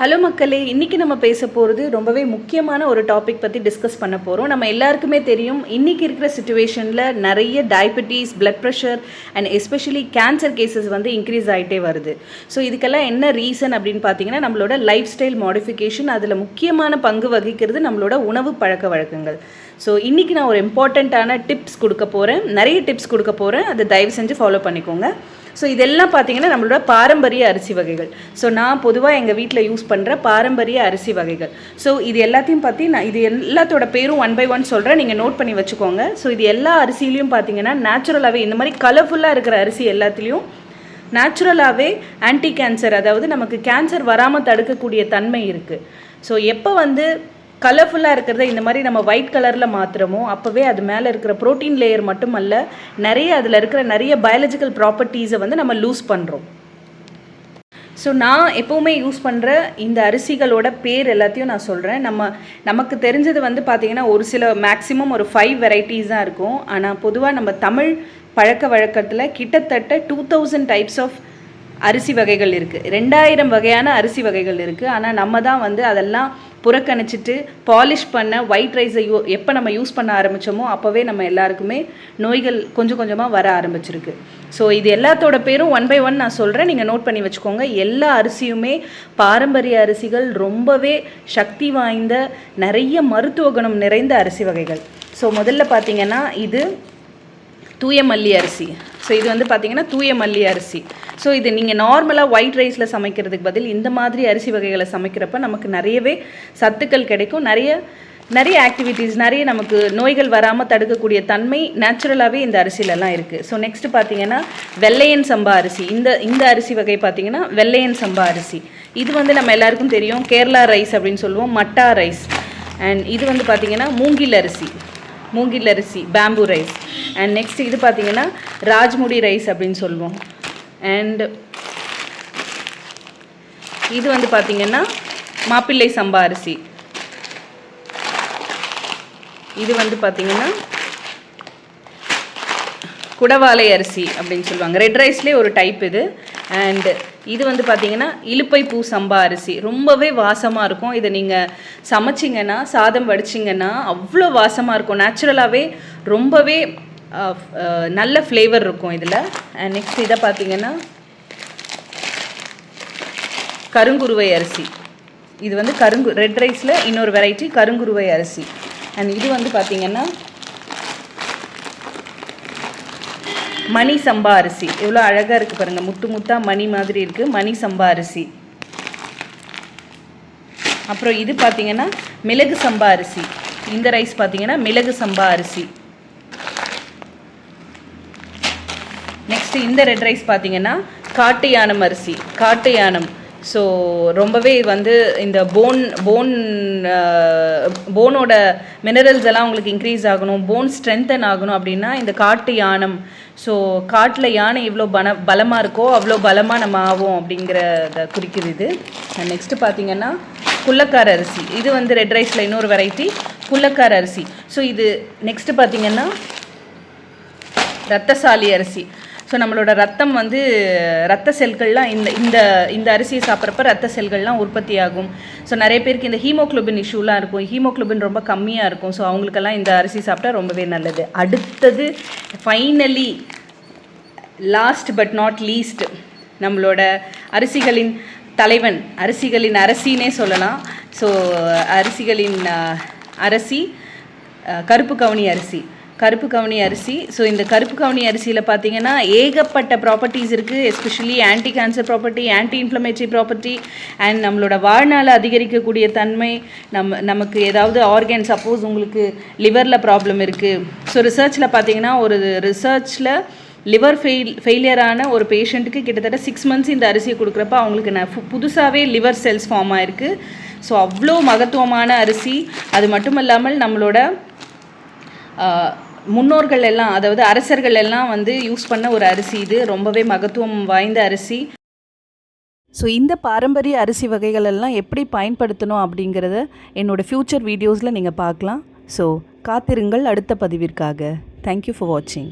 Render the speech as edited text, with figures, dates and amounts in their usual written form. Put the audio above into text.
Hello மக்களே, இன்றைக்கி நம்ம பேச போகிறது ரொம்பவே முக்கியமான ஒரு டாபிக் பற்றி டிஸ்கஸ் பண்ண போகிறோம். நம்ம எல்லாருக்குமே தெரியும், இன்றைக்கி இருக்கிற சுச்சுவேஷனில் நிறைய diabetes, blood pressure and especially cancer cases வந்து இன்க்ரீஸ் ஆகிட்டே வருது. ஸோ இதுக்கெல்லாம் என்ன ரீசன் அப்படின்னு பார்த்தீங்கன்னா, நம்மளோட லைஃப் ஸ்டைல் மாடிஃபிகேஷன். அதில் முக்கியமான பங்கு வகிக்கிறது நம்மளோட உணவு பழக்க வழக்கங்கள். ஸோ இன்றைக்கி நான் ஒரு இம்பார்ட்டண்ட்டான டிப்ஸ் கொடுக்க போகிறேன், நிறைய டிப்ஸ் கொடுக்க போகிறேன். அதை தயவு செஞ்சு ஃபாலோ பண்ணிக்கோங்க. ஸோ இதெல்லாம் பார்த்தீங்கன்னா நம்மளோட பாரம்பரிய அரிசி வகைகள். ஸோ நான் பொதுவாக எங்கள் வீட்டில் யூஸ் பண்ணுற பாரம்பரிய அரிசி வகைகள். ஸோ இது எல்லாத்தையும் பற்றி நான் இது எல்லாத்தோட பேரும் 1 by 1 சொல்கிறேன், நீங்கள் நோட் பண்ணி வச்சுக்கோங்க. ஸோ இது எல்லா அரிசிலையும் பார்த்தீங்கன்னா நேச்சுரலாகவே இந்த மாதிரி கலர்ஃபுல்லாக இருக்கிற அரிசி எல்லாத்துலேயும் நேச்சுரலாகவே ஆன்டி கேன்சர், அதாவது நமக்கு கேன்சர் வராமல் தடுக்கக்கூடிய தன்மை இருக்குது. ஸோ எப்போ வந்து கலர்ஃபுல்லாக இருக்கிறத இந்த மாதிரி நம்ம ஒயிட் கலரில் மாற்றுறோமோ அப்போவே அது மேலே இருக்கிற ப்ரோட்டீன் லேயர் மட்டுமல்ல, நிறைய அதில் இருக்கிற நிறைய பயாலஜிக்கல் ப்ராப்பர்ட்டிஸை வந்து நம்ம லூஸ் பண்ணுறோம். ஸோ நான் எப்போவுமே யூஸ் பண்ணுற இந்த அரிசிகளோட பேர் எல்லாத்தையும் நான் சொல்கிறேன். நமக்கு தெரிஞ்சது வந்து பார்த்திங்கன்னா ஒரு சில மேக்ஸிமம் ஒரு 5 வெரைட்டிஸ் தான் இருக்கும். ஆனால் பொதுவாக நம்ம தமிழ் பழக்க வழக்கத்தில் கிட்டத்தட்ட 2000 டைப்ஸ் ஆஃப் அரிசி வகைகள் இருக்குது. 2000 வகையான அரிசி வகைகள் இருக்குது. ஆனால் நம்ம தான் வந்து அதெல்லாம் புறக்கணிச்சிட்டு பாலிஷ் பண்ண ஒயிட் ரைஸை எப்போ நம்ம யூஸ் பண்ண ஆரம்பித்தோமோ அப்போவே நம்ம எல்லாருக்குமே நோய்கள் கொஞ்சம் கொஞ்சமாக வர ஆரம்பிச்சிருக்கு. ஸோ இது எல்லாத்தோட பேரும் 1 by 1 நான் சொல்கிறேன், நீங்கள் நோட் பண்ணி வச்சுக்கோங்க. எல்லா அரிசியுமே பாரம்பரிய அரிசிகள், ரொம்பவே சக்தி வாய்ந்த நிறைய மருத்துவ குணம் நிறைந்த அரிசி வகைகள். ஸோ முதல்ல பார்த்திங்கன்னா இது தூய மல்லி அரிசி. ஸோ இது வந்து பார்த்திங்கன்னா தூய மல்லி அரிசி. ஸோ இது நீங்கள் நார்மலாக ஒயிட் ரைஸில் சமைக்கிறதுக்கு பதில் இந்த மாதிரி அரிசி வகைகளை சமைக்கிறப்ப நமக்கு நிறையவே சத்துக்கள் கிடைக்கும். நிறைய ஆக்டிவிட்டீஸ், நிறைய நமக்கு நோய்கள் வராமல் தடுக்கக்கூடிய தன்மை நேச்சுரலாகவே இந்த அரிசியிலலாம் இருக்குது. ஸோ நெக்ஸ்ட்டு பார்த்திங்கன்னா வெள்ளையன் சம்பா அரிசி. இந்த அரிசி வகை பார்த்திங்கன்னா வெள்ளையன் சம்பா அரிசி. இது வந்து நம்ம எல்லாருக்கும் தெரியும், கேரளா ரைஸ் அப்படின்னு சொல்லுவோம், மட்டா ரைஸ். அண்ட் இது வந்து பார்த்திங்கன்னா மூங்கில் அரிசி, பேம்பு ரைஸ். அண்ட் நெக்ஸ்ட் இது பார்த்திங்கன்னா ராஜ்முடி ரைஸ் அப்படின்னு சொல்லுவோம். அண்ட் இது வந்து பார்த்திங்கன்னா மாப்பிள்ளை சம்பா அரிசி. இது வந்து பார்த்திங்கன்னா குடவாலை அரிசி அப்படின்னு சொல்லுவாங்க. ரெட் ரைஸ்லேயே ஒரு டைப் இது. அண்ட் இது வந்து பார்த்திங்கன்னா இலுப்பை பூ சம்பா அரிசி. ரொம்பவே வாசமாக இருக்கும். இதை நீங்கள் சமைச்சிங்கன்னா, சாதம் வடிச்சிங்கன்னா அவ்வளோ வாசமாக இருக்கும். நேச்சுரலாகவே ரொம்பவே நல்ல ஃப்ளேவர் இருக்கும் இதில். அண்ட் நெக்ஸ்ட் இதை பார்த்திங்கன்னா கருங்குருவை அரிசி. இது வந்து ரெட் ரைஸில் இன்னொரு வெரைட்டி கருங்குருவை அரிசி. அண்ட் இது வந்து பார்த்திங்கன்னா மணி சம்பா அரிசி. எவ்வளோ அழகாக இருக்குது பாருங்கள், முத்து முத்தாக மணி மாதிரி இருக்குது, மணி சம்பா அரிசி. அப்புறம் இது பார்த்திங்கன்னா மிளகு சம்பா அரிசி. இந்த ரைஸ் பார்த்திங்கன்னா மிளகு சம்பா அரிசி. நெக்ஸ்ட்டு இந்த ரெட் ரைஸ் பார்த்திங்கன்னா காட்டு யானம் அரிசி. காட்டு யானம். ஸோ ரொம்பவே வந்து இந்த போனோட மினரல்ஸ் எல்லாம் உங்களுக்கு இன்க்ரீஸ் ஆகணும், போன் ஸ்ட்ரென்தன் ஆகணும் அப்படின்னா இந்த காட்டு யானம். ஸோ காட்டில் யானை எவ்வளோ பலமாக இருக்கோ அவ்வளோ பலமாக நம்ம ஆகும் அப்படிங்கிறத குறிக்குது இது. நெக்ஸ்ட்டு பார்த்திங்கன்னா குள்ளக்கார அரிசி. இது வந்து ரெட் ரைஸில் இன்னொரு வெரைட்டி குள்ளக்கார அரிசி. ஸோ இது நெக்ஸ்ட்டு பார்த்திங்கன்னா ரத்தசாலி அரிசி. ஸோ நம்மளோட ரத்தம் வந்து ரத்த செல்கள்லாம் இந்த அரிசியை சாப்பிட்றப்ப ரத்த செல்கள்லாம் உற்பத்தி ஆகும். ஸோ நிறைய பேருக்கு இந்த ஹீமோக்ளோபின் இஷ்யூலாம் இருக்கும், ஹீமோக்ளோபின் ரொம்ப கம்மியாக இருக்கும். ஸோ அவங்களுக்கெல்லாம் இந்த அரிசி சாப்பிட்டா ரொம்பவே நல்லது. அடுத்தது finally last but not least, நம்மளோட அரிசிகளின் தலைவன், அரிசிகளின் அரசினே சொல்லலாம். ஸோ அரிசிகளின் அரசி கருப்பு கவுனி அரிசி. ஸோ இந்த கருப்பு கவுனி அரிசியில் பார்த்திங்கன்னா ஏகப்பட்ட ப்ராப்பர்ட்டிஸ் இருக்குது. Especially anti cancer property, anti inflammatory property and நம்மளோட வாழ்நாளை அதிகரிக்கக்கூடிய தன்மை. நமக்கு ஏதாவது ஆர்கன், சப்போஸ் உங்களுக்கு லிவரில் ப்ராப்ளம் இருக்குது. ஸோ ரிசர்ச்சில் பார்த்திங்கன்னா ஒரு ரிசர்ச்சில் லிவர் ஃபெயிலியரான ஒரு பேஷண்ட்டுக்கு கிட்டத்தட்ட 6 months இந்த அரிசியை கொடுக்குறப்ப அவங்களுக்கு புதுசாகவே லிவர் செல்ஸ் ஃபார்ம் ஆகிருக்கு. ஸோ அவ்வளோ மகத்துவமான அரிசி. அது மட்டும் இல்லாமல் நம்மளோட முன்னோர்கள் எல்லாம், அதாவது அரசர்கள் எல்லாம் வந்து யூஸ் பண்ண ஒரு அரிசி இது. ரொம்பவே மகத்துவம் வாய்ந்த அரிசி. ஸோ இந்த பாரம்பரிய அரிசி வகைகள் எல்லாம் எப்படி பயன்படுத்தணும் அப்படிங்கிறத என்னோடய ஃப்யூச்சர் வீடியோஸில் நீங்கள் பார்க்கலாம். ஸோ காத்திருங்கள் அடுத்த பதிவிற்காக. தேங்க்யூ ஃபார் வாட்சிங்.